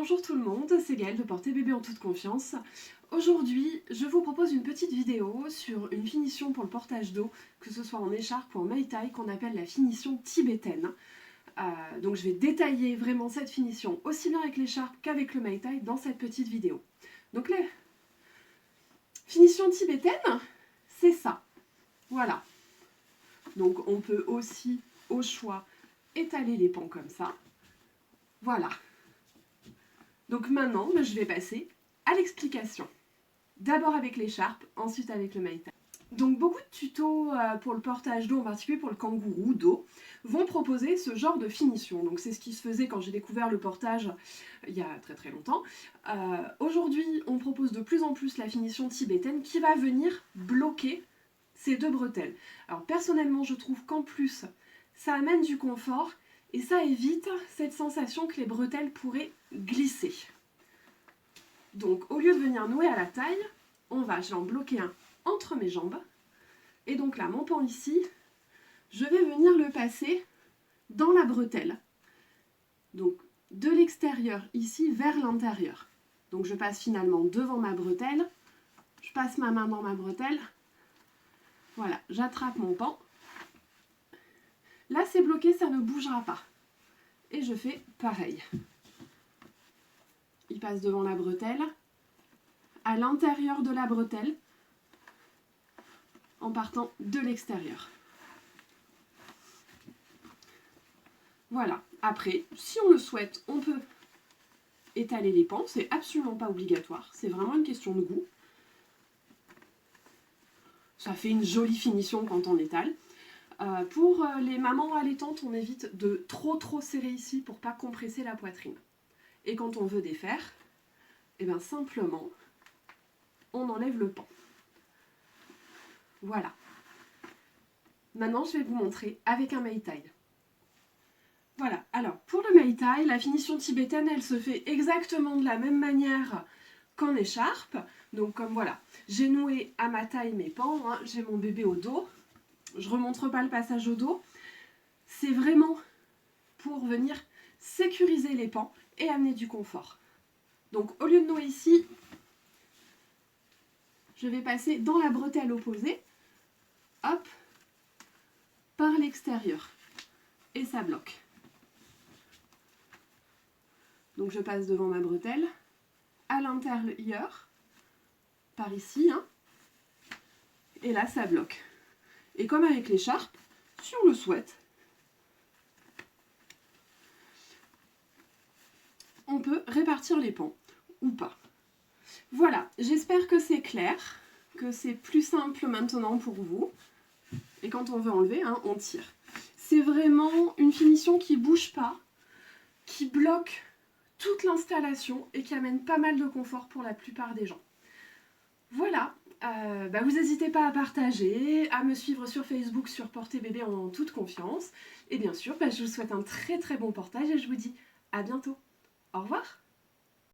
Bonjour tout le monde, c'est Gaëlle de Porter Bébé en toute confiance. Aujourd'hui, je vous propose une petite vidéo sur une finition pour le portage d'eau, que ce soit en écharpe ou en maille-taille, qu'on appelle la finition tibétaine. Donc je vais détailler vraiment cette finition, aussi bien avec l'écharpe qu'avec le maille-taille, dans cette petite vidéo. Donc la finition tibétaine, c'est ça. Voilà. Donc on peut aussi, au choix, étaler les pans comme ça. Voilà. Donc maintenant, je vais passer à l'explication. D'abord avec l'écharpe, ensuite avec le maille-taille. Donc beaucoup de tutos pour le portage d'eau, en particulier pour le kangourou d'eau, vont proposer ce genre de finition. Donc c'est ce qui se faisait quand j'ai découvert le portage il y a très longtemps. Aujourd'hui, on propose de plus en plus la finition tibétaine qui va venir bloquer ces deux bretelles. Alors personnellement, je trouve qu'en plus, ça amène du confort et ça évite cette sensation que les bretelles pourraient glisser. Donc au lieu de venir nouer à la taille, je vais en bloquer un entre mes jambes. Et donc là, mon pan ici, je vais venir le passer dans la bretelle. Donc de l'extérieur ici vers l'intérieur. Donc je passe finalement devant ma bretelle, je passe ma main dans ma bretelle. Voilà, j'attrape mon pan. Là c'est bloqué, ça ne bougera pas. Et je fais pareil. Il passe devant la bretelle, à l'intérieur de la bretelle, en partant de l'extérieur. Voilà. Après, si on le souhaite, on peut étaler les pans. C'est absolument pas obligatoire. C'est vraiment une question de goût. Ça fait une jolie finition quand on étale. Pour les mamans allaitantes, on évite de trop serrer ici pour pas compresser la poitrine. Et quand on veut défaire, et bien simplement, on enlève le pan. Voilà. Maintenant, je vais vous montrer avec un maille-taille. Voilà. Alors, pour le maille-taille, la finition tibétaine, elle se fait exactement de la même manière qu'en écharpe. Donc, comme voilà, j'ai noué à ma taille mes pans, hein, j'ai mon bébé au dos. Je ne remontre pas le passage au dos. C'est vraiment pour venir sécuriser les pans et amener du confort. Donc, au lieu de nouer ici, je vais passer dans la bretelle opposée. Hop, par l'extérieur. Et ça bloque. Donc je passe devant ma bretelle, à l'intérieur, par ici, hein, et là ça bloque. Et comme avec l'écharpe, si on le souhaite, on peut répartir les pans, ou pas. Voilà, j'espère que c'est clair, que c'est plus simple maintenant pour vous. Et quand on veut enlever, hein, on tire. C'est vraiment une finition qui ne bouge pas, qui bloque toute l'installation et qui amène pas mal de confort pour la plupart des gens. Voilà, vous n'hésitez pas à partager, à me suivre sur Facebook sur Porter Bébé en toute confiance. Et bien sûr, je vous souhaite un très bon portage et je vous dis à bientôt. Au revoir.